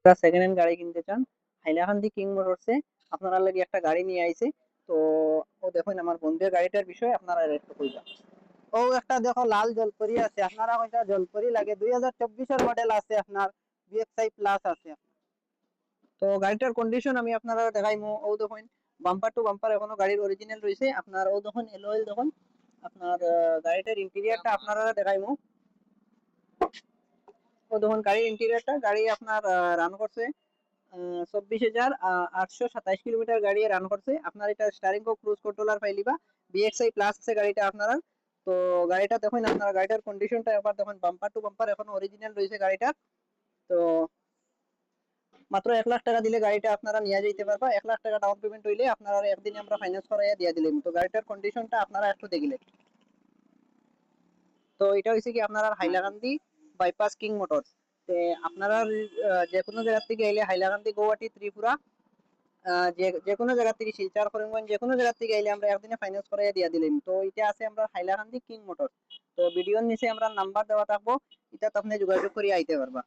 একটা second hand গাড়ি কিনতে চান, হাইলাকান্দি কিং মোটরসে আপনারা লাগি একটা গাড়ি নিয়ে আইছে। তো ও দেখুন আমার বন্ধুর গাড়িটার বিষয়ে আপনারা একটু কইবা। ও একটা দেখো লাল জলপরি আছে, আপনারা কয়টা জলপরি লাগে? 2024 এর মডেল আছে, আপনার বিএক্সআই প্লাস আছে। তো গাড়িটার কন্ডিশন আমি আপনারা দেখাইমু। ও দেখুন বাম্পার টু বাম্পার এখনো গাড়ির অরিজিনাল রয়েছে। আপনার ও দেখুন এলওএল দেখুন। আপনার গাড়িটার ইন্টেরিয়রটা আপনারা দেখাইমু। ও দেখুন গাড়ির ইন্টেরিয়রটা, গাড়ি আপনার রান করছে 24,827 কিলোমিটার গাড়ি রান করছে। আপনার এটা স্টারিং ও ক্রুজ কন্ট্রোলার পাইলিবা, বিএক্সআই প্লাস আছে গাড়িটা আপনারা। তো গাড়িটা দেখুন, আপনারা গাড়িটার কন্ডিশনটা একবার দেখুন, বাম্পার টু বাম্পার এখন অরিজিনাল রয়েছে গাড়িটা। তো মাত্র 1 লাখ টাকা দিলে গাড়িটা আপনারা নিয়ে যেতে পারবা। 1 লাখ টাকা ডাউন পেমেন্ট হইলে আপনারা একদিনে আমরা ফাইন্যান্স করাইয়া দিয়ে দিলাম। তো গাড়িটার কন্ডিশনটা আপনারা একটু দেখলেন। তো এটা হচ্ছে কি আপনারা হাইলাকান্দি বাইপাস কিং মোটরস। আপনারা যে কোনো জায়গা থেকে এলে হাইলাকান্দি গৌহাটি ত্রিপুরা যে যে কোনো জায়গা থেকে শিলচর করিমগঞ্জ যে কোনো জায়গা থেকে এলে আমরা একদিনে ফাইন্যান্স করাইয়া দিয়ে দিলাম। তো এটা আছে আমরা হাইলাকান্দি কিং মোটর। তো ভিডিওর নিচে আমরা নাম্বার দেওয়া থাকবো, এটা আপনি যোগাযোগ করে আইতে পারবা।